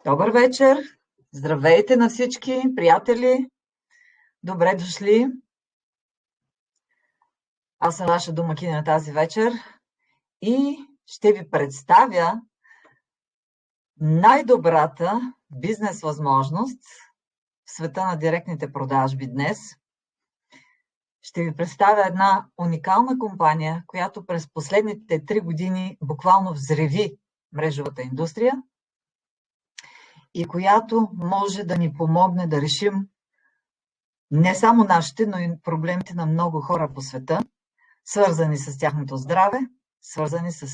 Добър вечер! Здравейте на всички приятели! Добре дошли! Аз съм ваша домакиня тази вечер и ще ви представя най-добрата бизнес възможност в света на директните продажби днес. Ще ви представя една уникална компания, която през последните 3 години буквално взриви мрежовата индустрия и която може да ни помогне да решим не само нашите, но и проблемите на много хора по света, свързани с тяхното здраве, свързани с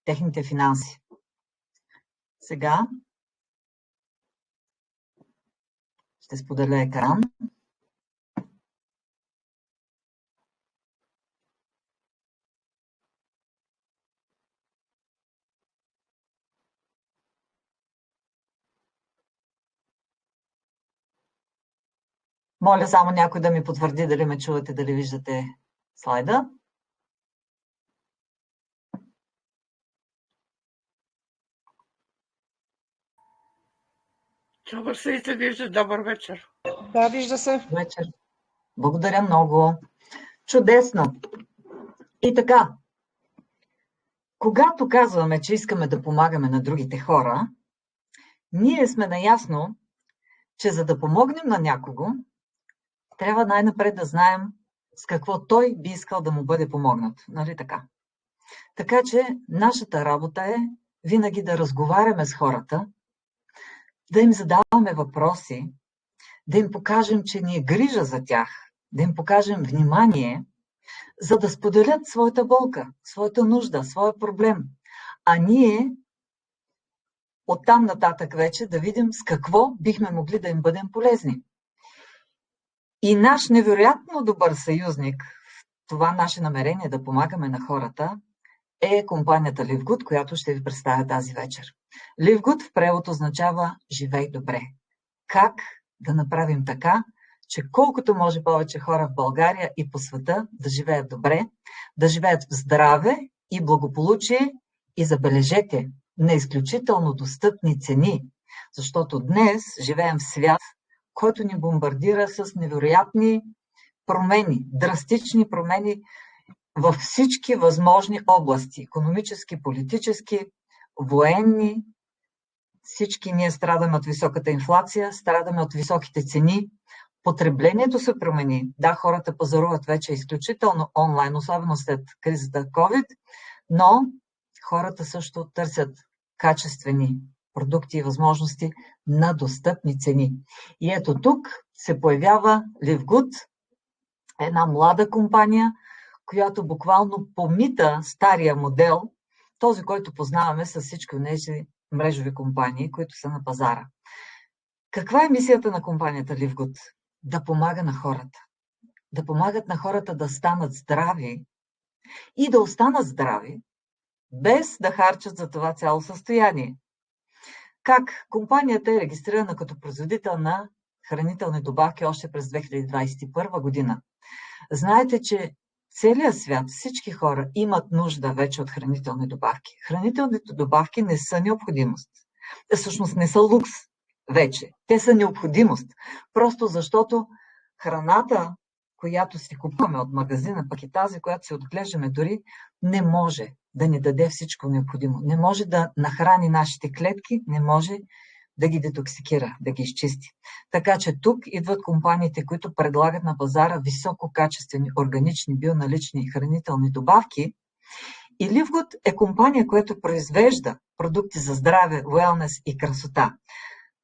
техните финанси. Сега ще споделя екран. Моля само някой да ми потвърди дали ме чувате, дали виждате слайда. Добър се и се вижда. Добър вечер. Да, вижда се. Вечер. Благодаря много. Чудесно. И така, когато казваме, че искаме да помагаме на другите хора, ние сме наясно, че за да помогнем на някого, трябва най-напред да знаем с какво той би искал да му бъде помогнат. Нали така? Така че нашата работа е винаги да разговаряме с хората, да им задаваме въпроси, да им покажем, че ни е грижа за тях, да им покажем внимание, за да споделят своята болка, своята нужда, своя проблем. А ние оттам нататък вече да видим с какво бихме могли да им бъдем полезни. И наш невероятно добър съюзник в това наше намерение да помагаме на хората е компанията LiveGood, която ще ви представя тази вечер. LiveGood в превод означава живей добре. Как да направим така, че колкото може повече хора в България и по света да живеят добре, да живеят в здраве и благополучие и забележете на изключително достъпни цени, защото днес живеем в свят, който ни бомбардира с невероятни промени, драстични промени във всички възможни области, икономически, политически, военни. Всички ние страдаме от високата инфлация, страдаме от високите цени. Потреблението се промени. Да, хората пазаруват вече изключително онлайн, особено след кризата COVID, но хората също търсят качествени продукти и възможности на достъпни цени. И ето тук се появява LiveGood, една млада компания, която буквално помита стария модел, този, който познаваме с всички тези мрежови компании, които са на пазара. Каква е мисията на компанията LiveGood? Да помага на хората. Да помагат на хората да станат здрави и да останат здрави, без да харчат за това цяло състояние. Как? Компанията е регистрирана като производител на хранителни добавки още през 2021 година. Знаете, че целият свят, всички хора имат нужда вече от хранителни добавки. Хранителните добавки не са необходимост. Всъщност не са лукс вече. Те са необходимост. Просто защото храната, която си купуваме от магазина, пък и тази, която си отглеждаме дори, не може да ни даде всичко необходимо. Не може да нахрани нашите клетки, не може да ги детоксикира, да ги изчисти. Така че тук идват компаниите, които предлагат на пазара висококачествени, органични, бионалични хранителни добавки. И LiveGood е компания, която произвежда продукти за здраве, уелнес и красота.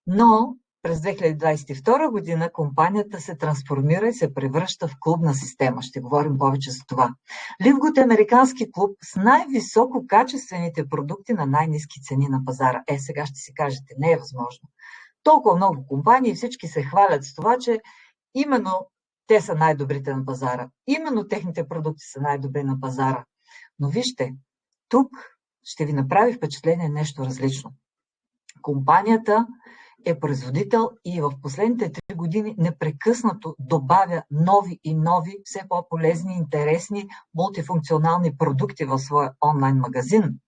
Но през 2022 година компанията се трансформира и се превръща в клубна система. Ще говорим повече за това. LiveGood е американски клуб с най-високо качествените продукти на най-ниски цени на пазара. Сега ще си кажете, не е възможно. Толкова много компании, всички се хвалят с това, че именно те са най-добрите на пазара. Именно техните продукти са най-добри на пазара. Но вижте, тук ще ви направи впечатление нещо различно. Компанията е производител и в последните 3 години непрекъснато добавя нови и нови, все по-полезни, интересни, мултифункционални продукти в своя онлайн магазин,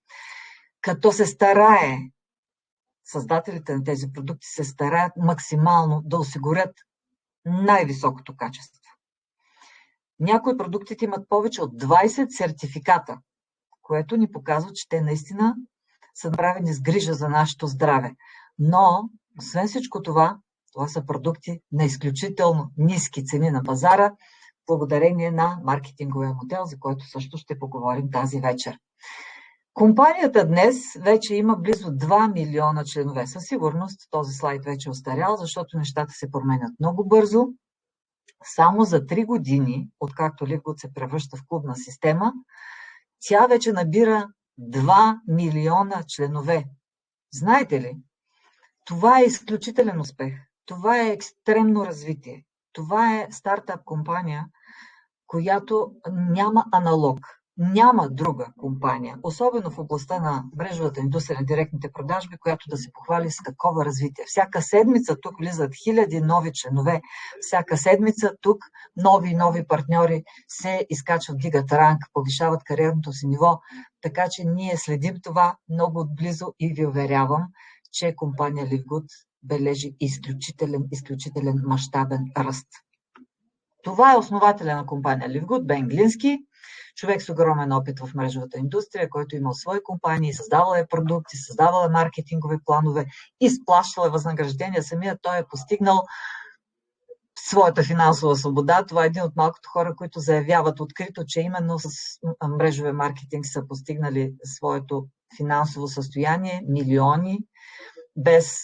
като се старае създателите на тези продукти се стараят максимално да осигурят най-високото качество. Някои от продуктите имат повече от 20 сертификата, което ни показва, че те наистина са направени с грижа за нашето здраве. Но, освен всичко това, това са продукти на изключително ниски цени на пазара, благодарение на маркетинговия модел, за който също ще поговорим тази вечер. Компанията днес вече има близо 2 милиона членове. Със сигурност този слайд вече е остарял, защото нещата се променят много бързо. Само за 3 години, откакто LiveGood се превръща в клубна система, тя вече набира 2 милиона членове. Знаете ли, това е изключителен успех. Това е екстремно развитие. Това е стартап компания, която няма аналог. Няма друга компания, особено в областта на мрежовата индустрия на директните продажби, която да се похвали с такова развитие. Всяка седмица тук влизат хиляди нови членове. Всяка седмица тук нови партньори се изкачват, дигат ранг, повишават кариерното си ниво. Така че ние следим това много отблизо и ви уверявам, че компания LiveGood бележи изключителен мащабен ръст. Това е основателя на компания LiveGood, Бен Глински, човек с огромен опит в мрежовата индустрия, който имал свои компании, създавал е продукти, създавал е маркетингови планове, изплащал е възнаграждения. Самия той е постигнал своята финансова свобода. Това е един от малкото хора, които заявяват открито, че именно с мрежовия маркетинг са постигнали своето финансово състояние, милиони, без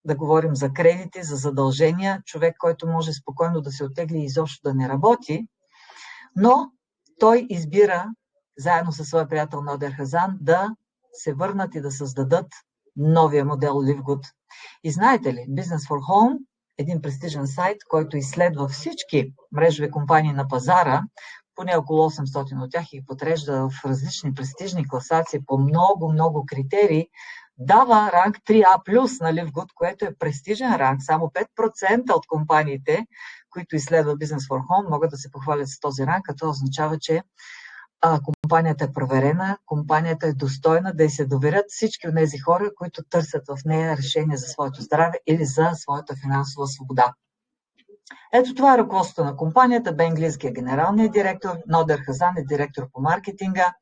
да говорим за кредити, за задължения. Човек, който може спокойно да се оттегли и изобщо да не работи, но той избира, заедно със своя приятел Нодер Хазан, да се върнат и да създадат новия модел LiveGood. И знаете ли, Business for Home, един престижен сайт, който изследва всички мрежови компании на пазара, поне около 800 от тях и подрежда в различни престижни класации по много критерии, дава ранг 3A+, на LiveGood, което е престижен ранг. Само 5% от компаниите, които изследва Business for Home, могат да се похвалят с този ранг, като означава, че компанията е проверена, компанията е достойна да й се доверят всички от тези хора, които търсят в нея решение за своето здраве или за своята финансова свобода. Ето това е ръководството на компанията. Бен Глински е генералният директор, Нодер Хазан е директор по маркетинга.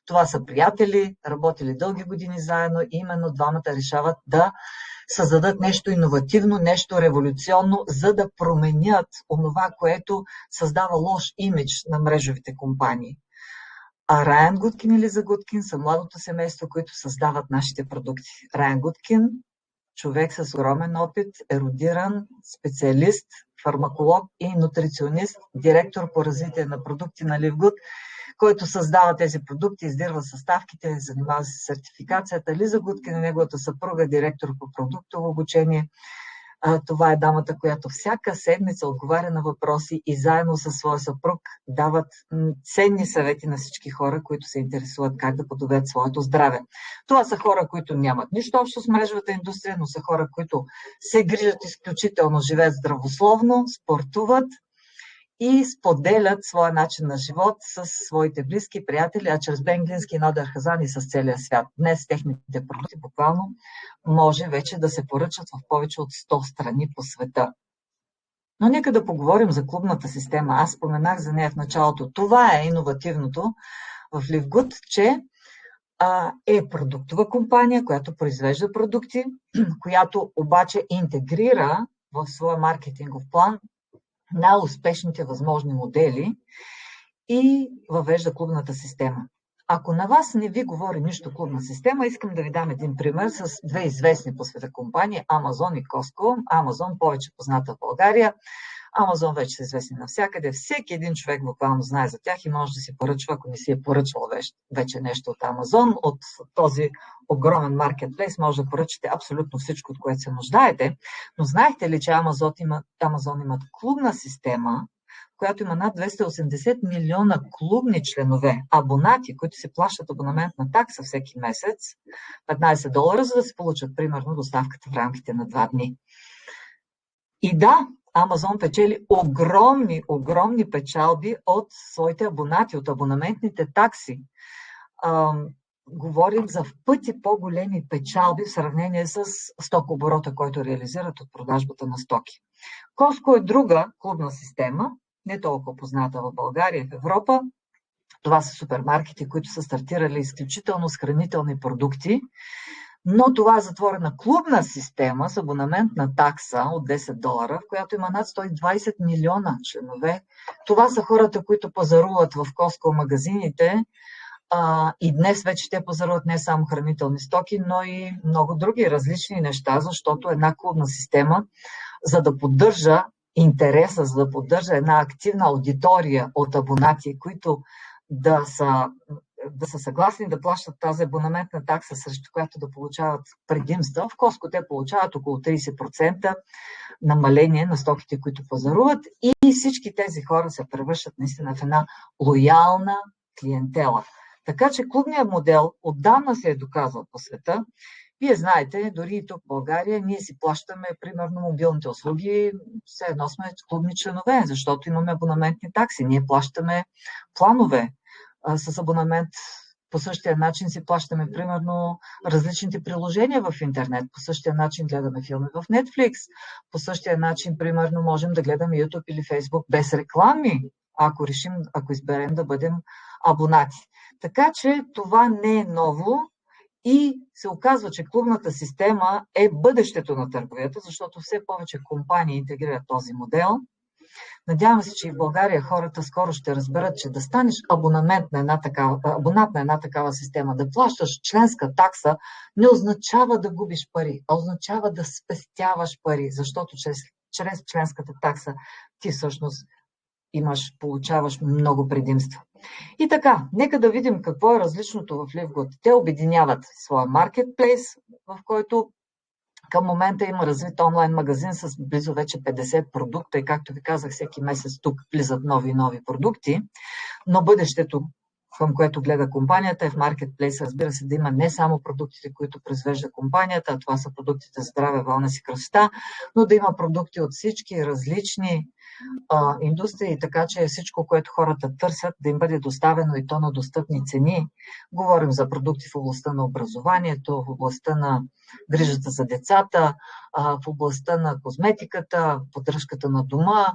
Това са приятели, работили дълги години заедно и именно двамата решават да създадат нещо иновативно, нещо революционно, за да променят онова, което създава лош имидж на мрежовите компании. А Райан Гудкин и Лиза Гудкин са младото семейство, които създават нашите продукти. Райан Гудкин, човек с огромен опит, ерудиран специалист, фармаколог и нутриционист, директор по развитие на продукти на LiveGood, който създава тези продукти, издирва съставките, занимава се с сертификацията. Лиза Гудкин е неговата съпруга, директор по продуктово обучение. Това е дамата, която всяка седмица отговаря на въпроси и заедно със своя съпруг дават ценни съвети на всички хора, които се интересуват как да подобрят своето здраве. Това са хора, които нямат нищо общо с мрежовата индустрия, но са хора, които се грижат изключително, живеят здравословно, спортуват и споделят своя начин на живот с своите близки приятели, а чрез Бен Глински и Нодер Хазан и с целия свят. Днес техните продукти буквално може вече да се поръчат в повече от 100 страни по света. Но нека да поговорим за клубната система. Аз споменах за нея в началото. Това е иновативното в LiveGood, че е продуктова компания, която произвежда продукти, която обаче интегрира в своя маркетингов план най-успешните възможни модели и въвежда клубната система. Ако на вас не ви говори нищо клубна система, искам да ви дам един пример с две известни по света компании, Amazon и Costco. Amazon повече позната в България. Amazon вече са известни навсякъде. Всеки един човек буквално знае за тях и може да си поръчва, ако не си е поръчвал вече нещо от Amazon. От този огромен маркетплейс може да поръчате абсолютно всичко, от което се нуждаете. Но знаете ли, че Amazon имат клубна система, която има над 280 милиона клубни членове, абонати, които се плащат абонаментна такса всеки месец, $15, за да се получат, примерно, доставката в рамките на 2 дни. И да, Amazon печели огромни печалби от своите абонати, от абонаментните такси. говорим за в пъти по-големи печалби в сравнение с стокооборота, който реализират от продажбата на стоки. Costco е друга клубна система, не толкова позната в България и в Европа. Това са супермаркети, които са стартирали изключително с хранителни продукти, но това е затворена клубна система с абонаментна такса от $10, в която има над 120 милиона членове. Това са хората, които пазаруват в Costco магазините, и днес вече те пазаруват не само хранителни стоки, но и много други различни неща, защото една клубна система, за да поддържа интереса, за да поддържа една активна аудитория от абонати, които да са съгласни да плащат тази абонаментна такса, срещу която да получават предимства. В Costco те получават около 30% намаление на стоките, които пазаруват, и всички тези хора се превръщат наистина в една лоялна клиентела. Така че клубният модел отдавна се е доказал по света. Вие знаете, дори и тук в България, ние си плащаме, примерно, мобилните услуги, все едно сме клубни членове, защото имаме абонаментни такси. Ние плащаме планове с абонамент. По същия начин си плащаме, примерно, различните приложения в интернет. По същия начин гледаме филми в Netflix. По същия начин, примерно, можем да гледаме YouTube или Facebook без реклами, ако изберем да бъдем абонати. Така че това не е ново и се оказва, че клубната система е бъдещето на търговията, защото все повече компании интегрират този модел. Надявам се, че и в България хората скоро ще разберат, че да станеш абонат на една такава система, да плащаш членска такса, не означава да губиш пари, а означава да спестяваш пари, защото чрез членската такса ти всъщност получаваш много предимства. И така, нека да видим какво е различното в LiveGood. Те обединяват своя маркетплейс, в който към момента има развит онлайн магазин с близо вече 50 продукта и, както ви казах, всеки месец тук влизат нови продукти, но бъдещето, към което гледа компанията, е в маркетплейс. Разбира се, да има не само продуктите, които произвежда компанията, а това са продуктите за здраве, wellness и красота, но да има продукти от всички различни индустрии, така че всичко, което хората търсят, да им бъде доставено и то на достъпни цени. Говорим за продукти в областта на образованието, в областта на грижата за децата, в областта на козметиката, поддръжката на дома,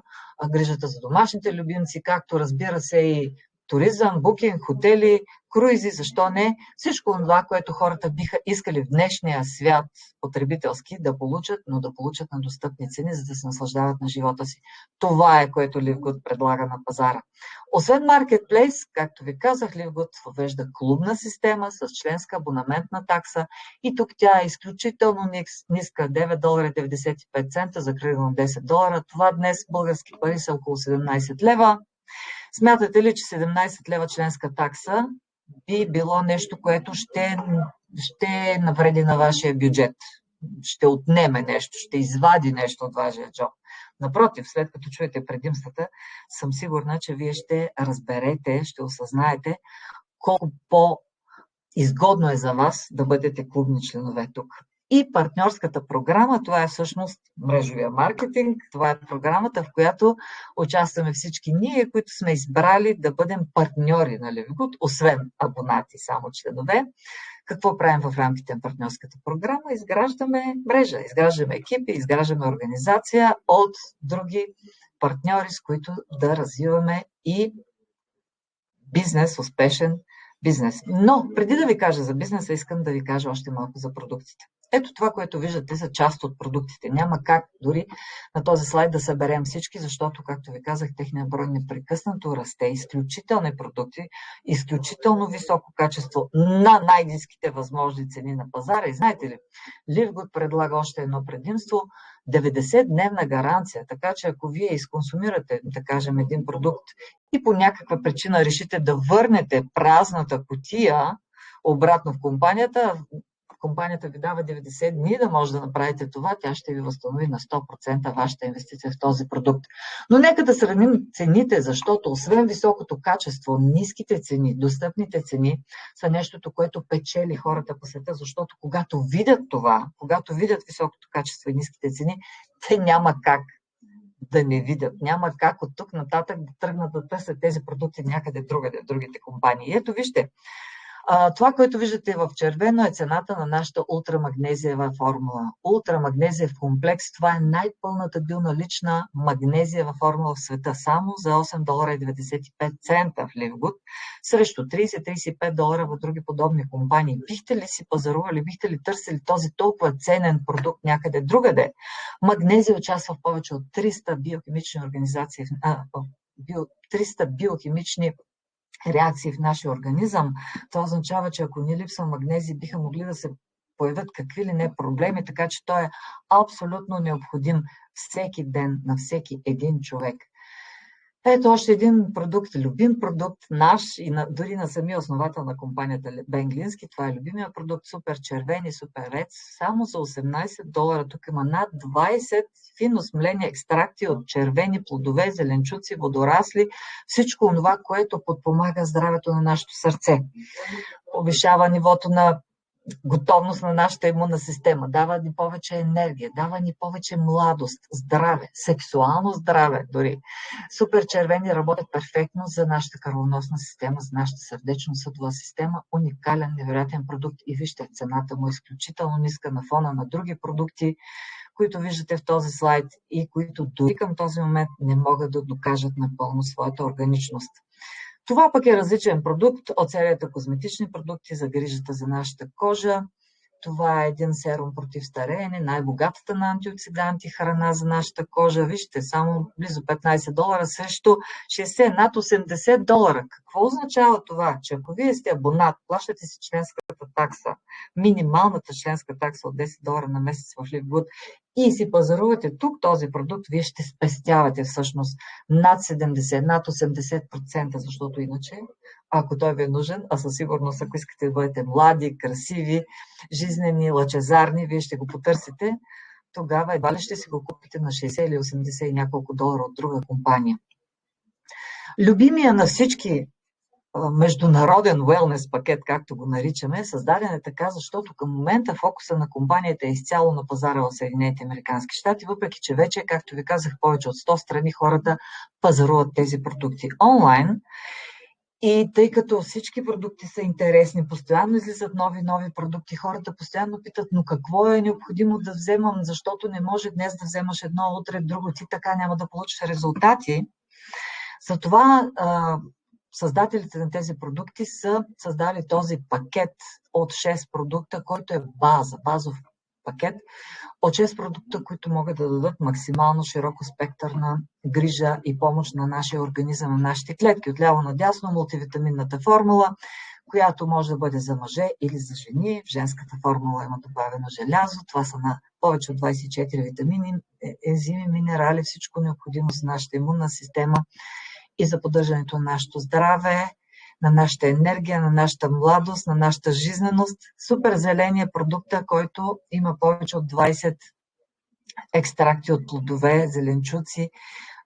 грижата за домашните любимци, както, разбира се, и туризъм, букинг, хотели, круизи, защо не? Всичко това, което хората биха искали в днешния свят потребителски да получат, но да получат на достъпни цени, за да се наслаждават на живота си. Това е, което LiveGood предлага на пазара. Освен маркетплейс, както ви казах, LiveGood въвежда клубна система с членска абонаментна такса и тук тя е изключително ниска, $9,95 за закръглено $10. Това днес български пари са около 17 лева. Смятате ли, че 17 лева членска такса би било нещо, което ще навреди на вашия бюджет? Ще отнеме нещо, ще извади нещо от вашия джоб? Напротив, след като чуете предимствата, съм сигурна, че вие ще разберете, ще осъзнаете колко по-изгодно е за вас да бъдете клубни членове тук. И партньорската програма, това е всъщност мрежовия маркетинг, това е програмата, в която участваме всички ние, които сме избрали да бъдем партньори на LiveGood, освен абонати, само членове. Какво правим в рамките на партньорската програма? Изграждаме мрежа, изграждаме екипи, изграждаме организация от други партньори, с които да развиваме и бизнес, успешен бизнес. Но преди да ви кажа за бизнеса, искам да ви кажа още малко за продуктите. Ето това, което виждате, са част от продуктите. Няма как дори на този слайд да съберем всички, защото, както ви казах, техният брой непрекъснато расте. Изключителни продукти, изключително високо качество на най-ниските възможни цени на пазара. И знаете ли, LiveGood предлага още едно предимство – 90-дневна гаранция. Така че ако вие изконсумирате, да кажем, един продукт и по някаква причина решите да върнете празната кутия обратно в компанията ви дава 90 дни да може да направите това, тя ще ви възстанови на 100% вашата инвестиция в този продукт. Но нека да сравним цените, защото освен високото качество, ниските цени, достъпните цени са нещото, което печели хората по света, защото когато видят това, когато видят високото качество и ниските цени, те няма как да не видят. Няма как от тук нататък да тръгнат да търсят тези продукти някъде другаде, в другите компании. Ето вижте, Това, което виждате в червено, е цената на нашата ултрамагнезиева формула. Ултрамагнезиев комплекс, това е най-пълната билналична магнезиева формула в света. Само за $8,95 в Ливгуд, срещу $30-35 в други подобни компании. Бихте ли си пазарували, бихте ли търсили този толкова ценен продукт някъде другаде? Магнезия участва в повече от 300 биохимични организации, 300 биохимични реакции в нашия организъм. Това означава, че ако ни липсва магнезий, биха могли да се появят какви ли не проблеми, така че той е абсолютно необходим всеки ден на всеки един човек. Ето още един продукт, любим продукт наш и дори на самия основател на компанията Бен Глински. Това е любимия продукт, супер червен и супер ред. Само за $18. Тук има над 20 фино смлени екстракти от червени плодове, зеленчуци, водорасли, всичко това, което подпомага здравето на нашето сърце. Повишава нивото на готовност на нашата имунна система, дава ни повече енергия, дава ни повече младост, здраве, сексуално здраве дори. Супер червени работят перфектно за нашата кръвоносна система, за нашата сърдечно-съдова система. Уникален, невероятен продукт и вижте, цената му е изключително ниска на фона на други продукти, които виждате в този слайд и които дори към този момент не могат да докажат напълно своята органичност. Това пък е различен продукт от серията козметични продукти за грижата за нашата кожа. Това е един серум против стареене, най-богатата на антиоксиданти храна за нашата кожа. Вижте, само близо $15 срещу 60, над $80. Какво означава това? Че ако вие сте абонат, плащате си членската такса, минималната членска такса от $10 на месец в Ливгуд и си пазарувате тук този продукт, вие ще спестявате всъщност над 70, над 80%, защото иначе, ако той ви е нужен, а със сигурност, ако искате да бъдете млади, красиви, жизнени, лъчезарни, вие ще го потърсите, тогава едва ли ще си го купите на 60 или 80 и няколко долара от друга компания. Любимия на всички международен уелнес пакет, както го наричаме, създаден е така, защото към момента фокуса на компанията е изцяло на пазара в Съединените американски щати, въпреки че вече, както ви казах, повече от 100 страни хората пазаруват тези продукти онлайн. И тъй като всички продукти са интересни, постоянно излизат нови продукти, хората постоянно питат, но какво е необходимо да вземам, защото не може днес да вземаш едно, утре друго, ти така няма да получиш резултати. Затова създателите на тези продукти са създали този пакет от 6 продукта, който е базов пакет от 6 продукта, които могат да дадат максимално широко спектър на грижа и помощ на нашия организъм, на нашите клетки. Отляво надясно мултивитаминната формула, която може да бъде за мъже или за жени. В женската формула има добавено желязо. Това са на повече от 24 витамини, ензими, минерали, всичко необходимо за нашата имунна система и за поддържането на нашето здраве, на нашата енергия, на нашата младост, на нашата жизненост. Супер зеления продукта, който има повече от 20 екстракти от плодове, зеленчуци,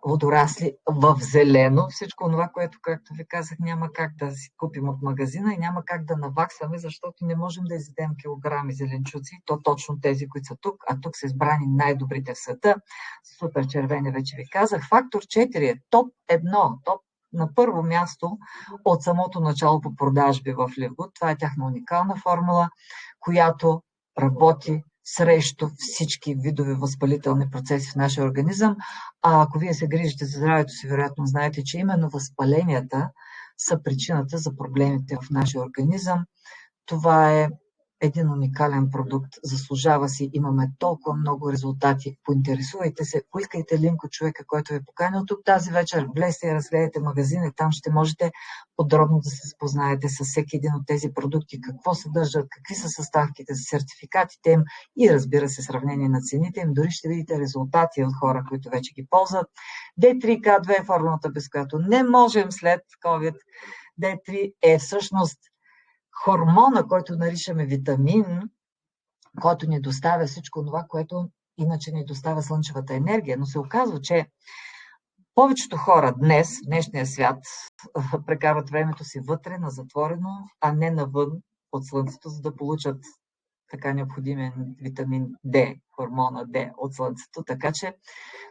водорасли в зелено. Всичко това, което, както ви казах, няма как да си купим от магазина и няма как да наваксаме, защото не можем да изядем килограми зеленчуци, то точно тези, които са тук, а тук са избрани най-добрите в света. Супер червени, вече ви казах. Фактор 4 е топ 1, топ на първо място от самото начало по продажби в Ливгуд. Това е тяхна уникална формула, която работи срещу всички видове възпалителни процеси в нашия организъм. А ако вие се грижите за здравето си, вероятно знаете, че именно възпаленията са причината за проблемите в нашия организъм. Това е един уникален продукт, заслужава си, имаме толкова много резултати. Поинтересувайте се, поискайте линк от човека, който ви е поканил тук тази вечер, влезте и разгледайте магазина и там ще можете подробно да се запознаете с всеки един от тези продукти, какво съдържат, какви са съставките, сертификатите им и разбира се сравнение на цените им. Дори ще видите резултати от хора, които вече ги ползват. D3K2 е формулата, без която не можем след COVID. D3 е всъщност хормона, който наричаме витамин, който ни доставя всичко това, което иначе ни доставя слънчевата енергия. Но се оказва, че повечето хора днес, в днешния свят, прекарват времето си вътре, на затворено, а не навън от слънцето, за да получат така необходимия витамин D, хормона D от слънцето. Така че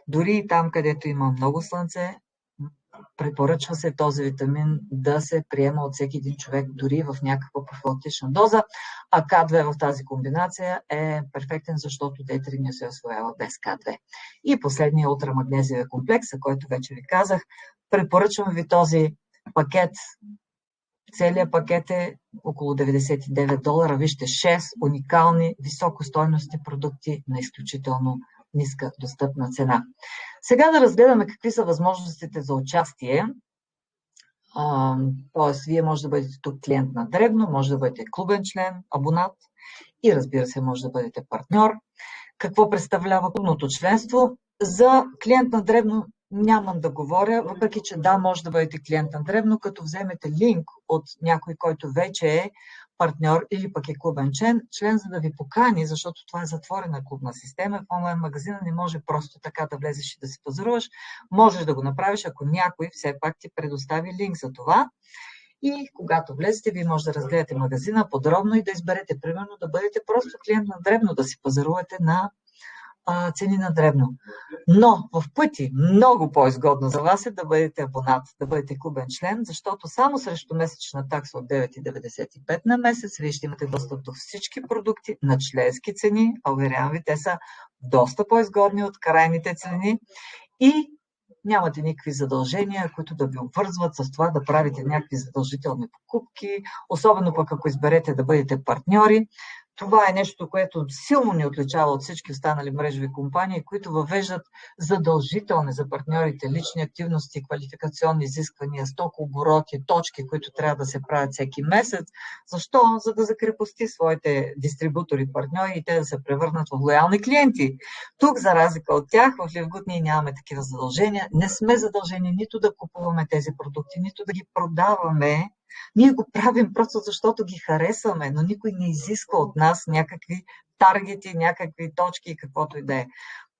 дори и там, където има много слънце, Препоръчва се този витамин да се приема от всеки един човек, дори в някаква профилактична доза, а К2 в тази комбинация е перфектен, защото D3 не се освоява без К2. И последния ултрамагнезиев комплекс, за който вече ви казах, препоръчвам ви този пакет. Целият пакет е около $99. Вижте, 6 уникални, високостойностни продукти на изключително ниска достъпна цена. Сега да разгледаме какви са възможностите за участие. Тоест, вие може да бъдете тук клиент на дребно, може да бъдете клубен член, абонат и разбира се, може да бъдете партньор. Какво представлява клубното членство? За клиент на дребно нямам да говоря, въпреки че да, може да бъдете клиент на дребно, като вземете линк от някой, който вече е партньор или пък е клубен член, за да ви покани, защото това е затворена клубна система. В онлайн магазина не може просто така да влезеш и да си пазаруваш. Можеш да го направиш, ако някой все пак ти предостави линк за това. И когато влезете, вие може да разгледате магазина подробно и да изберете, примерно, да бъдете просто клиент на дребно, да си пазарувате на цени на дребно. Но в пъти много по-изгодно за вас е да бъдете абонат, да бъдете клубен член, защото само срещу месечна такса от 9,95 на месец вие ще имате достъп до всички продукти на членски цени, а уверявам ви, те са доста по-изгодни от крайните цени и нямате никакви задължения, които да ви обвързват с това да правите някакви задължителни покупки, особено пък ако изберете да бъдете партньори. Това е нещо, което силно ни отличава от всички останали мрежови компании, които въвеждат задължителни за партньорите лични активности, квалификационни изисквания, стокообороти, точки, които трябва да се правят всеки месец. Защо? За да закрепости своите дистрибутори, партньори и те да се превърнат в лоялни клиенти. Тук, за разлика от тях, в Livgood ние нямаме такива задължения. Не сме задължени нито да купуваме тези продукти, нито да ги продаваме. Ние го правим просто защото ги харесваме, но никой не изисква от нас някакви таргети, някакви точки и каквото и да е.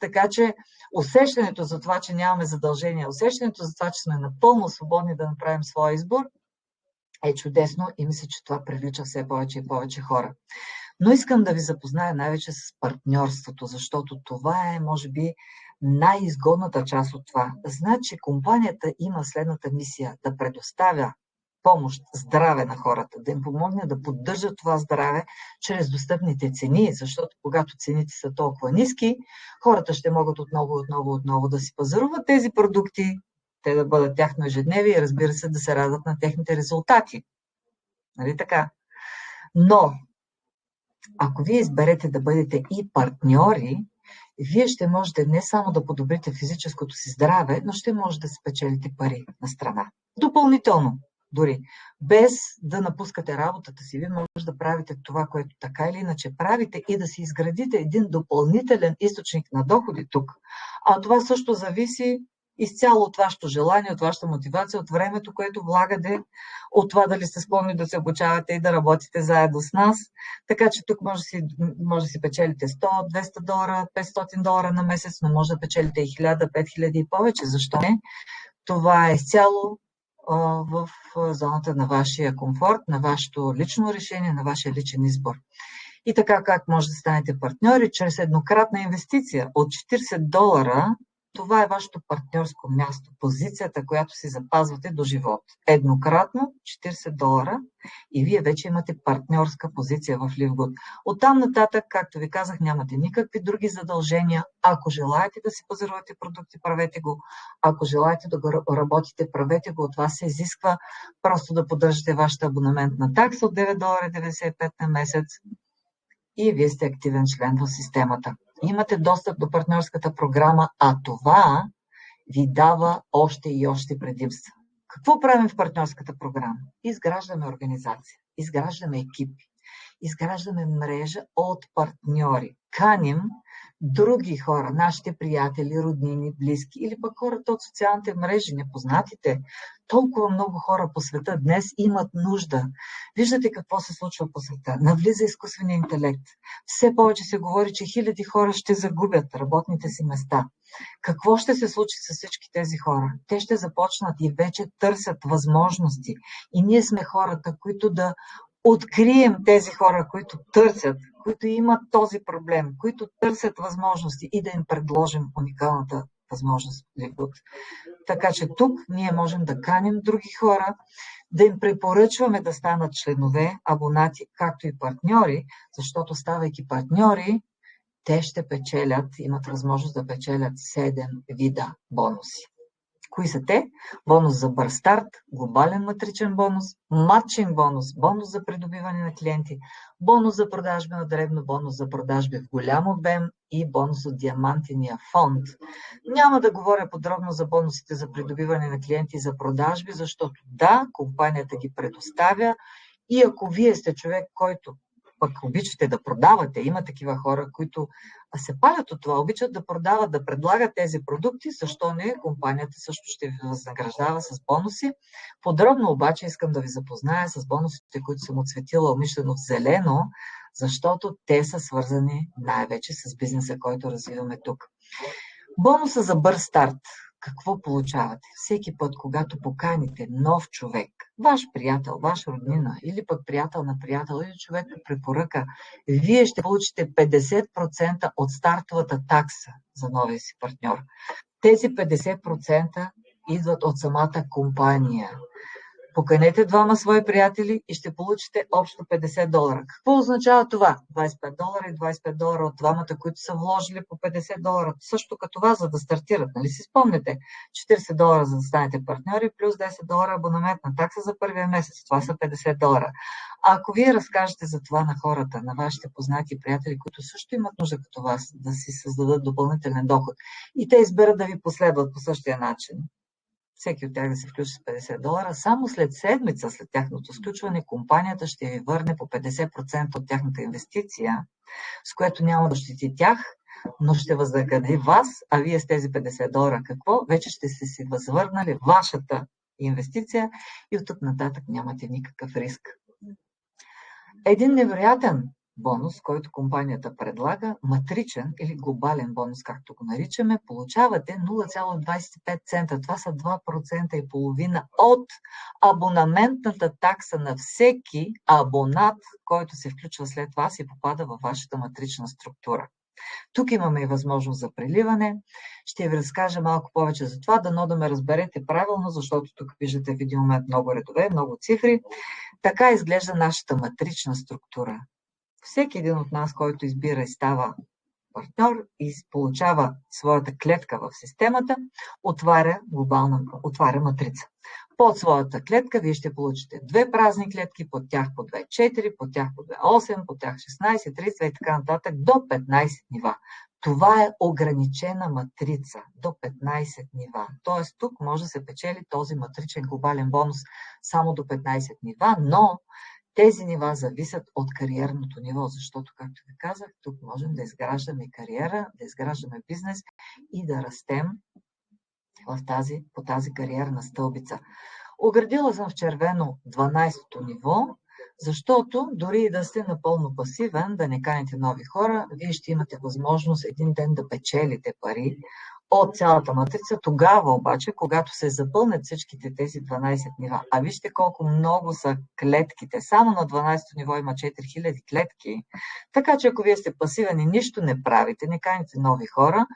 Така че усещането за това, че нямаме задължения, усещането за това, че сме напълно свободни да направим своя избор, е чудесно и мисля, че това привлича все повече и повече хора. Но искам да ви запозная най-вече с партньорството, защото това е, може би, най-изгодната част от това. Значи компанията има следната мисия да предоставя помощ, здраве на хората, да им помогне да поддържат това здраве чрез достъпните цени, защото когато цените са толкова ниски, хората ще могат отново да си пазаруват тези продукти, те да бъдат тяхно ежедневие и разбира се да се радват на техните резултати. Нали така? Но, ако вие изберете да бъдете и партньори, вие ще можете не само да подобрите физическото си здраве, но ще можете да спечелите пари на страна. Допълнително. Дори без да напускате работата си, вие може да правите това, което така или иначе правите и да си изградите един допълнителен източник на доходи тук. А това също зависи изцяло от вашето желание, от вашата мотивация, от времето, което влагате, от това дали сте склонни да се обучавате и да работите заедно с нас. Така че тук може да си печелите $100, $200, $500 на месец, но може да печелите и 1000, 5000 и повече. Защо не? Това е изцяло в зоната на вашия комфорт, на вашето лично решение, на вашия личен избор. И така как може да станете партньори? Чрез еднократна инвестиция от $40. Това е вашето партньорско място, позицията, която си запазвате до живот. Еднократно $40 и вие вече имате партньорска позиция в Livgood. Оттам нататък, както ви казах, нямате никакви други задължения. Ако желаете да си пазарувате продукти, правете го. Ако желаете да го работите, правете го. От вас се изисква просто да поддържате вашата абонаментна такса от $9,95 на месец и вие сте активен член в системата. Имате достъп до партньорската програма, а това ви дава още и още предимства. Какво правим в партньорската програма? Изграждаме организация, изграждаме екипи, изграждаме мрежа от партньори. Каним други хора, нашите приятели, роднини, близки или пък хората от социалните мрежи, непознатите. Толкова много хора по света днес имат нужда. Виждате какво се случва по света. Навлиза изкуствения интелект. Все повече се говори, че хиляди хора ще загубят работните си места. Какво ще се случи с всички тези хора? Те ще започнат и вече търсят възможности. И ние сме хората, които да открием тези хора, които търсят, които имат този проблем, които търсят възможности и да им предложим уникалната възможност. Така че тук ние можем да каним други хора, да им препоръчваме да станат членове, абонати, както и партньори, защото ставайки партньори, те ще печелят, имат възможност да печелят 7 вида бонуси. Кои са те? Бонус за бърз старт, глобален матричен бонус, матчинг бонус, бонус за придобиване на клиенти, бонус за продажби на дребно, бонус за продажби в голям обем и бонус от диамантения фонд. Няма да говоря подробно за бонусите за придобиване на клиенти и за продажби, защото да, компанията ги предоставя и ако вие сте човек, който пък обичате да продавате, има такива хора, които се палят от това, обичат да продават, да предлагат тези продукти, защо не, компанията също ще ви възнаграждава с бонуси. Подробно обаче искам да ви запозная с бонусите, които съм отсветила умишлено в зелено, защото те са свързани най-вече с бизнеса, който развиваме тук. Бонуса за бърз старт. Какво получавате? Всеки път, когато поканите нов човек, ваш приятел, ваш роднина или пък приятел на приятел или човек по препоръка, вие ще получите 50% от стартовата такса за новия си партньор. Тези 50% идват от самата компания. Поканете двама свои приятели и ще получите общо $50. Какво означава това? $25 и $25 от двамата, които са вложили по $50. Също като вас, за да стартират. Нали си спомнете? $40 за да станете партньори, плюс $10 абонаментна такса за първия месец. Това са $50. А ако вие разкажете за това на хората, на вашите познати приятели, които също имат нужда като вас, да си създадат допълнителен доход и те изберат да ви последват по същия начин, всеки от тях да се включи с $50, само след седмица след тяхното сключване, компанията ще ви върне по 50% от тяхната инвестиция, с което няма да щети тях, но ще възнагради вас, а вие с тези $50 какво? Вече ще сте си възвърнали вашата инвестиция и от тук нататък нямате никакъв риск. Един невероятен бонус, който компанията предлага, матричен или глобален бонус, както го наричаме, получавате 0,25 цента. Това са 2,5% от абонаментната такса на всеки абонат, който се включва след вас и попада във вашата матрична структура. Тук имаме и възможност за преливане. Ще ви разкажа малко повече за това, дано да ме разберете правилно, защото тук виждате в един момент много редове, много цифри. Така изглежда нашата матрична структура. Всеки един от нас, който избира и става партньор и получава своята клетка в системата, отваря матрица. Под своята клетка вие ще получите 2 празни клетки, под тях по 2 4, под тях по 2 8, под тях 16, 32 и така нататък до 15 нива. Това е ограничена матрица до 15 нива. Тоест тук може да се печели този матричен глобален бонус само до 15 нива, но тези нива зависят от кариерното ниво, защото, както ви казах, тук можем да изграждаме кариера, да изграждаме бизнес и да растем по тази кариерна стълбица. Оградила съм в червено 12-то ниво, защото дори и да сте напълно пасивен, да не каните нови хора, вие ще имате възможност един ден да печелите пари от цялата матрица, тогава обаче, когато се запълнят всичките тези 12 нива. А вижте колко много са клетките. Само на 12 ниво има 4000 клетки. Така че ако вие сте пасивен и нищо не правите, не каните нови хора,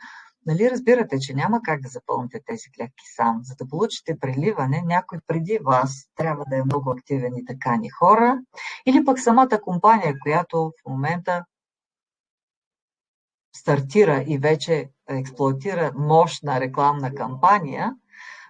нали разбирате, че няма как да запълните тези клетки сам. За да получите преливане, някой преди вас трябва да е много активен и да кани хора, или пък самата компания, която в момента стартира и вече експлоатира мощна рекламна кампания,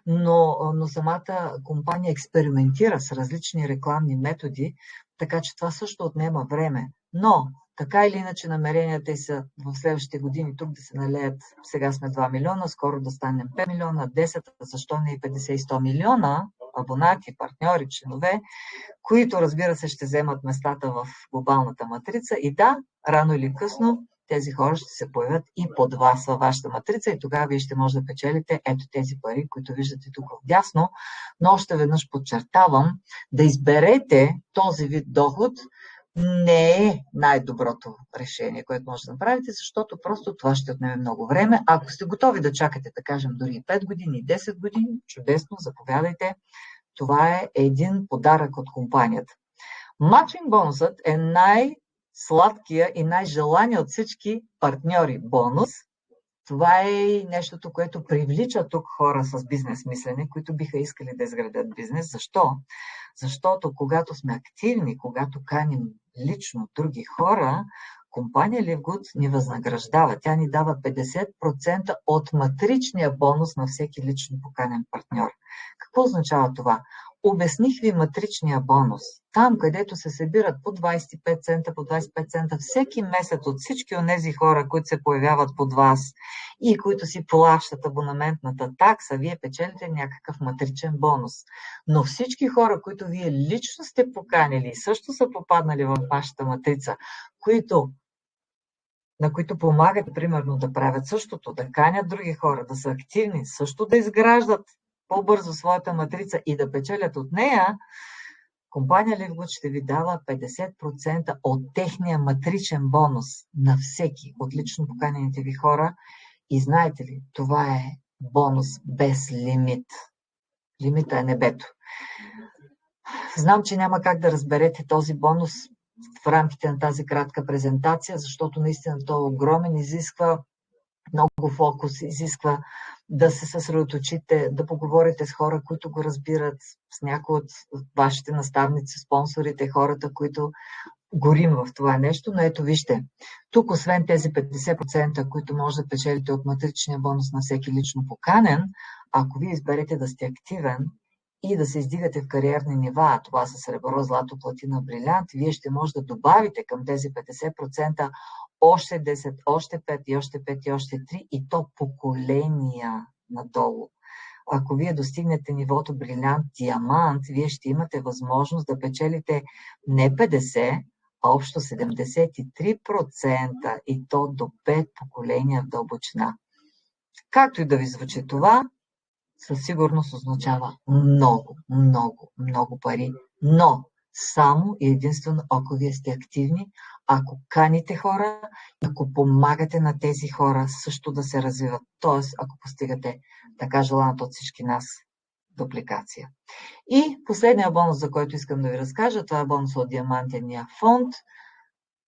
но самата компания експериментира с различни рекламни методи, така че това също отнема време. Но така или иначе намеренията са в следващите години тук да се налеят, сега сме 2 милиона, скоро да станем 5 милиона, 10, защо не и 50 и 100 милиона абонати, партньори, членове, които разбира се ще вземат местата в глобалната матрица и да, рано или късно тези хора ще се появят и под вас във вашата матрица и тогава вие ще може да печелите ето тези пари, които виждате тук вдясно, но още веднъж подчертавам, да изберете този вид доход не е най-доброто решение, което може да направите, защото просто това ще отнеме много време. Ако сте готови да чакате, да кажем, дори 5 години, 10 години, чудесно, заповядайте. Това е един подарък от компанията. Матчинг бонусът е най-сладкия и най-желания от всички партньори бонус, Това е нещото, което привлича тук хора с бизнес мислене, които биха искали да изградят бизнес. Защо? Защото когато сме активни, когато каним лично други хора, компания Livgood ни възнаграждава. Тя ни дава 50% от матричния бонус на всеки лично поканен партньор. Какво означава това? Обясних ви матричния бонус. Там, където се събират по 25 цента, по 25 цента всеки месец от всички от тези хора, които се появяват под вас и които си плащат абонаментната такса, вие печелите някакъв матричен бонус. Но всички хора, които вие лично сте поканили и също са попаднали в вашата матрица, на които помагат, примерно, да правят същото, да канят други хора, да са активни, също да изграждат по-бързо своята матрица и да печелят от нея, компания Livgood ще ви дава 50% от техния матричен бонус на всеки от лично поканените ви хора. И знаете ли, това е бонус без лимит. Лимита е небето. Знам, че няма как да разберете този бонус в рамките на тази кратка презентация, защото наистина той е огромен, изисква много фокус, изисква да се съсредоточите, да поговорите с хора, които го разбират, с някои от вашите наставници, спонсорите, хората, които горим в това нещо. Но ето вижте, тук освен тези 50%, които може да печелите от матричния бонус на всеки лично поканен, ако вие изберете да сте активен и да се издигате в кариерни нива, това са сребро, злато, платина, брилянт, вие ще може да добавите към тези 50% още 10, още 5 и още 5 и още 3 и то поколения надолу. Ако вие достигнете нивото брилянт, диамант, вие ще имате възможност да печелите не 50, а общо 73% и то до 5 поколения в дълбочина. Както и да ви звучи това, със сигурност означава много, много, много пари, но само и единствено ако вие сте активни, ако каните хора, ако помагате на тези хора също да се развиват, т.е. ако постигате така желаната от всички нас дупликация. И последния бонус, за който искам да ви разкажа, това е бонус от Диамантения фонд.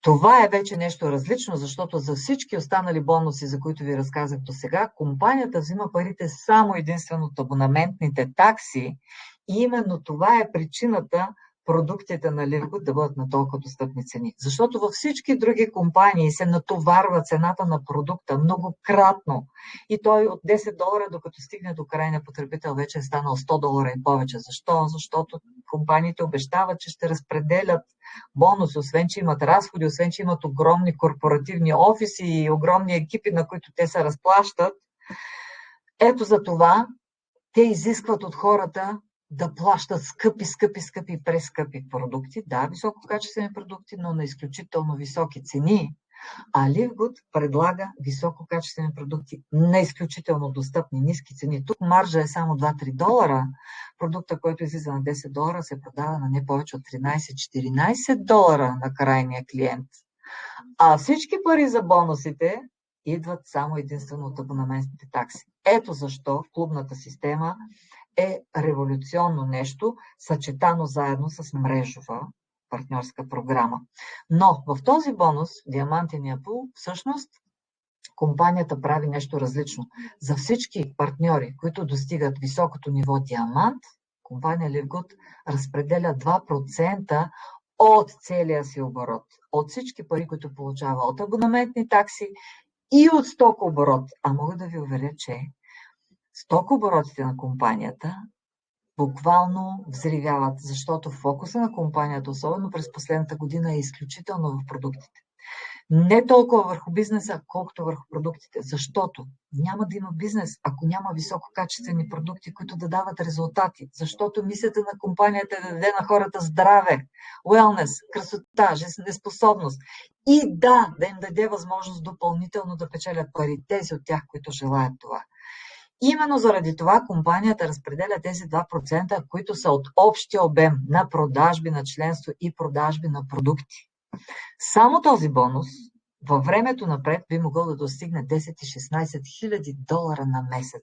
Това е вече нещо различно, защото за всички останали бонуси, за които ви разказах до сега, компанията взима парите само единствено от абонаментните такси и именно това е причината продуктите на Livgood да бъдат на толкова достъпни цени. Защото във всички други компании се натоварва цената на продукта многократно и той от $10, докато стигне до крайния потребител, вече е станал $100 и повече. Защо? Защото компаниите обещават, че ще разпределят бонуси, освен че имат разходи, освен че имат огромни корпоративни офиси и огромни екипи, на които те се разплащат. Ето за това те изискват от хората да плащат скъпи, прескъпи продукти. Да, висококачествени продукти, но на изключително високи цени. А Livgood предлага висококачествени продукти на изключително достъпни, ниски цени. Тук маржа е само $2-3. Продукта, който излиза на $10, се продава на не повече от $13-14 на крайния клиент. А всички пари за бонусите идват само единствено от абонаментните такси. Ето защо в клубната система е революционно нещо, съчетано заедно с мрежова партньорска програма. Но в този бонус, Диамантения пул, всъщност компанията прави нещо различно. За всички партньори, които достигат високото ниво диамант, компания Livgood разпределя 2% от целия си оборот, от всички пари, които получава от абонаментни такси и от стокооборот. А мога да ви уверя, че стокооборотите на компанията буквално взривяват, защото фокуса на компанията, особено през последната година, е изключително в продуктите. Не толкова върху бизнеса, колкото върху продуктите, защото няма да има бизнес, ако няма висококачествени продукти, които да дават резултати, защото мисията на компанията е да даде на хората здраве, уелнес, красота, жизнеспособност и да им даде възможност допълнително да печелят пари, тези от тях, които желаят това. Именно заради това компанията разпределя тези 2%, които са от общия обем на продажби на членство и продажби на продукти. Само този бонус във времето напред би могъл да достигне 10 и 16 хиляди долара на месец,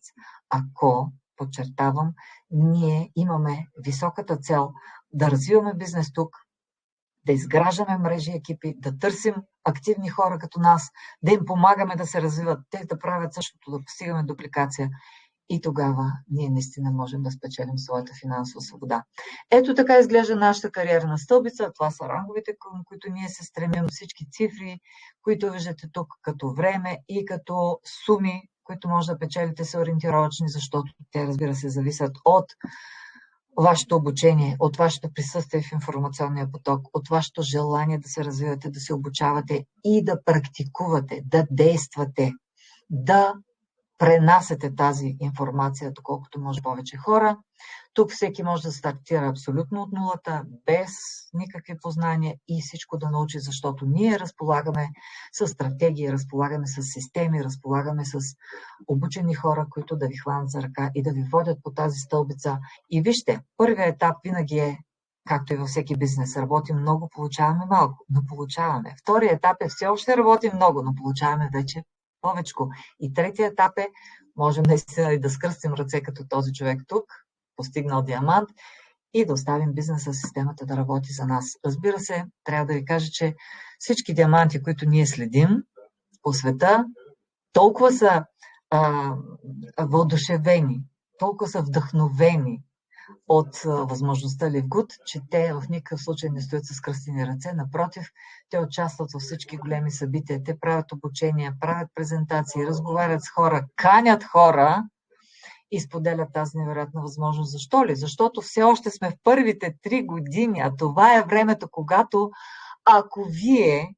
ако, подчертавам, ние имаме високата цел да развиваме бизнес тук, да изграждаме мрежи и екипи, да търсим активни хора като нас, да им помагаме да се развиват, те да правят същото, да постигаме дупликация. И тогава ние наистина можем да спечелим своята финансова свобода. Ето така изглежда нашата кариерна стълбица. Това са ранговете, към които ние се стремим. Всички цифри, които виждате тук като време и като суми, които може да печелите, са ориентировачни, защото те, разбира се, зависят от вашето обучение, от вашето присъствие в информационния поток, от вашето желание да се развивате, да се обучавате и да практикувате, да действате, да пренасете тази информация доколкото може повече хора. Тук всеки може да стартира абсолютно от нулата, без никакви познания и всичко да научи, защото ние разполагаме с стратегии, разполагаме с системи, разполагаме с обучени хора, които да ви хванат за ръка и да ви водят по тази стълбица. И вижте, първият етап винаги е, както и във всеки бизнес, работим много, получаваме малко, но получаваме. Вторият етап е все още работим много, но получаваме вече повечко. И третия етап е, можем наистина и да скръстим ръце като този човек тук, постигнал диамант, и да оставим бизнеса, системата да работи за нас. Разбира се, трябва да ви кажа, че всички диаманти, които ние следим по света, толкова са въодушевени, толкова са вдъхновени от възможността LiveGood, че те в никакъв случай не стоят с кръстени ръце. Напротив, те участват във всички големи събития. Те правят обучения, правят презентации, разговарят с хора, канят хора и споделят тази невероятна възможност. Защо ли? Защото все още сме в първите 3 години, а това е времето, когато, ако вие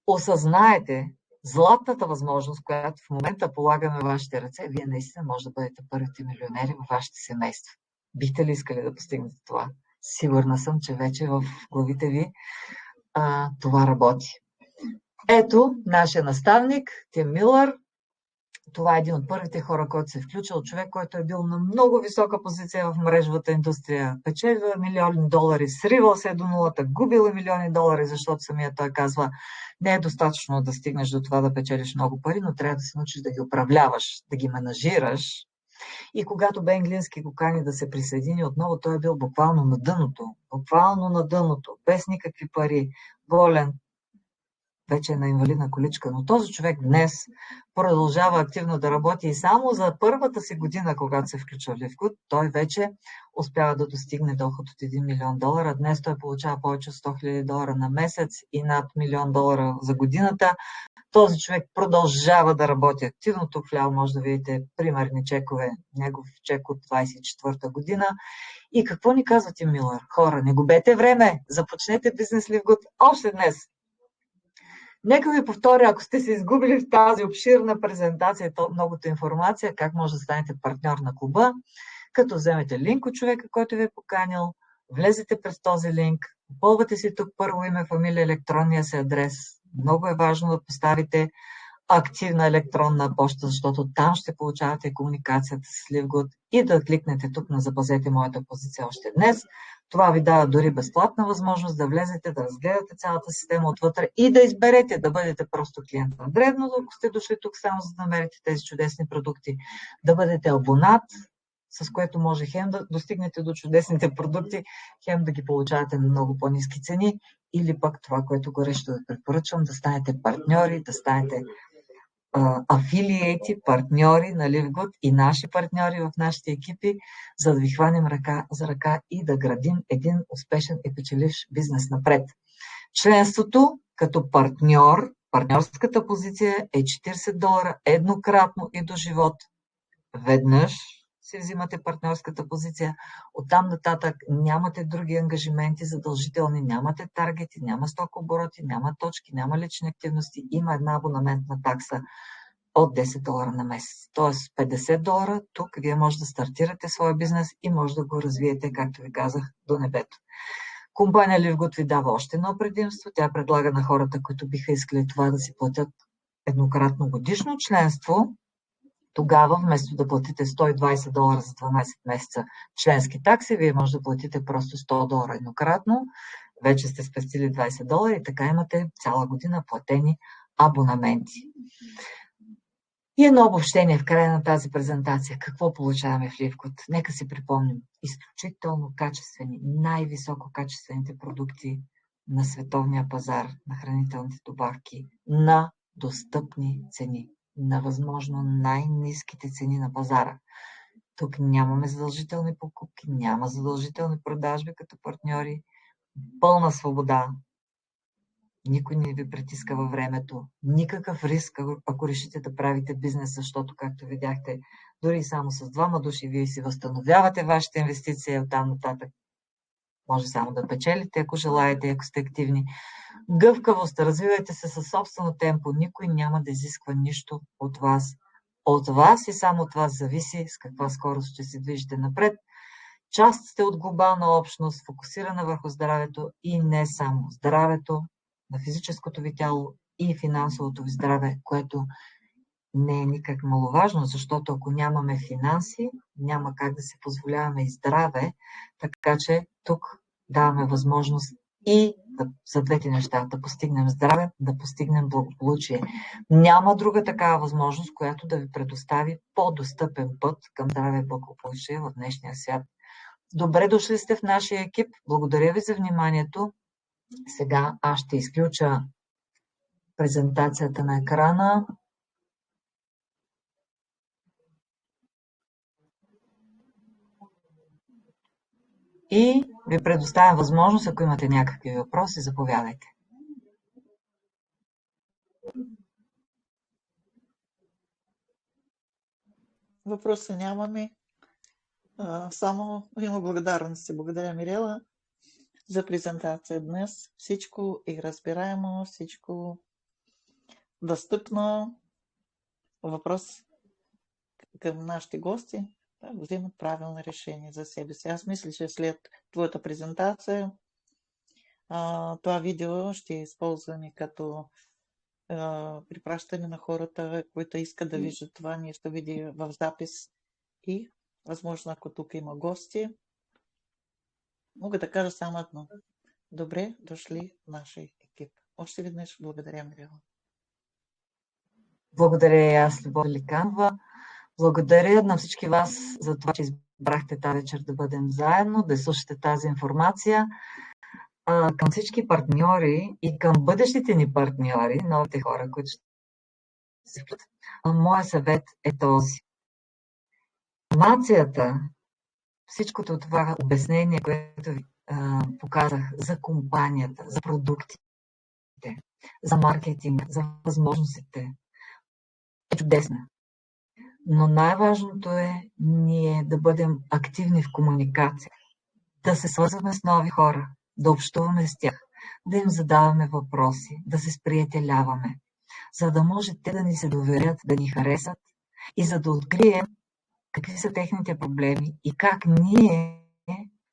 осъзнаете златната възможност, която в момента полагаме в вашите ръце, вие наистина може да бъдете първите милионери във вашите семейства. Бихте ли искали да постигнете това? Сигурна съм, че вече в главите ви това работи. Ето нашия наставник, Тим Милър. Това е един от първите хора, който се е включил. Човек, който е бил на много висока позиция в мрежовата индустрия. Печелил милиони долари, сривал се до нулата, губил милиони долари, защото самия той казва, не е достатъчно да стигнеш до това да печелиш много пари, но трябва да се научиш да ги управляваш, да ги менажираш. И когато Бен Глински го кани да се присъедини отново, той е бил буквално на дъното, без никакви пари, болен, вече е на инвалидна количка, но този човек днес продължава активно да работи и само за първата си година, когато се включва в LiveGood, той вече успява да достигне доход от $1 милион. Днес той получава повече от $100,000 на месец и над $1 милион за годината. Този човек продължава да работи активно. Тук вляво може да видите примерни чекове, негов чек от 24-та година. И какво ни казва Тим Милър? Хора, не губете време, започнете бизнес LiveGood още днес. Нека ви повторя, ако сте се изгубили в тази обширна презентация, многото информация, как може да станете партньор на клуба, като вземете линк от човека, който ви е поканил, влезете през този линк, попълвате си тук първо име, фамилия, електронния си адрес. Много е важно да поставите активна електронна поща, защото там ще получавате комуникацията с LiveGood и да кликнете тук на запазете моята позиция още днес. Това ви дава дори безплатна възможност да влезете, да разгледате цялата система отвътре и да изберете да бъдете просто клиент на дребно, ако сте дошли тук само за да намерите тези чудесни продукти, да бъдете абонат, с което може хем да достигнете до чудесните продукти, хем да ги получавате на много по-ниски цени, или пък това, което горещо да препоръчвам, да станете партньори, да станете афилиети, партньори на LiveGood и наши партньори в нашите екипи, за да ви хванем ръка за ръка и да градим един успешен и печеливш бизнес напред. Членството като партньор, партньорската позиция е $40 еднократно и до живот. Веднъж си взимате партньорската позиция, оттам нататък нямате други ангажименти задължителни, нямате таргети, няма стокообороти, няма точки, няма лични активности, има една абонаментна такса от $10 на месец. Тоест $50, тук вие може да стартирате своя бизнес и може да го развиете, както ви казах, до небето. Компания LiveGood ви дава още едно предимство. Тя предлага на хората, които биха искали това да си платят еднократно годишно членство. Тогава, вместо да платите $120 за 12 месеца членски такси, вие може да платите просто $100 еднократно. Вече сте спестили $20 и така имате цяла година платени абонаменти. И едно обобщение в края на тази презентация. Какво получаваме в LiveGood? Нека си припомним. Изключително качествени, най-високо качествените продукти, на световния пазар на хранителните добавки на достъпни цени, на възможно най-ниските цени на пазара. Тук нямаме задължителни покупки, няма задължителни продажби като партньори, пълна свобода. Никой не ви притиска във времето. Никакъв риск, ако решите да правите бизнес, защото, както видяхте, дори само с 2 души вие си възстановявате вашите инвестиции от там нататък. Може само да печелите, ако желаете, ако сте активни. Гъвкавост, развивайте се със собствено темпо. Никой няма да изисква нищо от вас. От вас и само от вас зависи с каква скорост ще се движите напред. Част сте от глобална общност, фокусирана върху здравето и не само здравето на физическото ви тяло и финансовото ви здраве, което не е никак маловажно, защото ако нямаме финанси, няма как да си позволяваме и здраве, така че тук даваме възможност и за двете неща, да постигнем здраве, да постигнем благополучие. Няма друга такава възможност, която да ви предостави по-достъпен път към здраве и благополучие в днешния свят. Добре дошли сте в нашия екип. Благодаря ви за вниманието. Сега аз ще изключа презентацията на екрана. И ви предоставям възможност, ако имате някакви въпроси, заповядайте. Въпроса нямаме. Само има благодарности. Благодаря, Мирела, за презентация днес. Всичко е разбираемо, всичко достъпно. Въпрос към нашите гости да вземат правилно решение за себе си. Аз мисля, че след твоята презентация това видео ще използваме като припращане на хората, които искат да виждат това нещо види в запис и възможно, ако тук има гости, мога да кажа само едно. Добре дошли в нашия екип. Още веднъж благодаря, Мирела. Благодаря и аз, Любов Великанова. Благодаря на всички вас за това, че избрахте тази вечер да бъдем заедно, да слушате тази информация. Към всички партньори и към бъдещите ни партньори, новите хора, които ще се включат, моя съвет е този. Информацията, всичкото това обяснение, което ви показах за компанията, за продуктите, за маркетинга, за възможностите, е чудесна. Но най-важното е ние да бъдем активни в комуникация, да се свързваме с нови хора, да общуваме с тях, да им задаваме въпроси, да се сприятеляваме, за да може те да ни се доверят, да ни харесат и за да открием какви са техните проблеми и как ние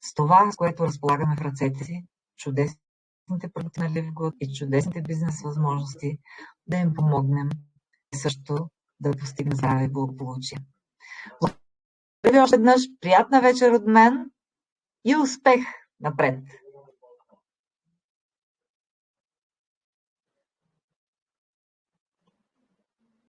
с това, с което разполагаме в ръцете си, чудесните продукти на Livegood и чудесните бизнес възможности, да им помогнем също да постигне здраве и благополучие. Благодаря ви още веднъж, приятна вечер от мен и успех напред!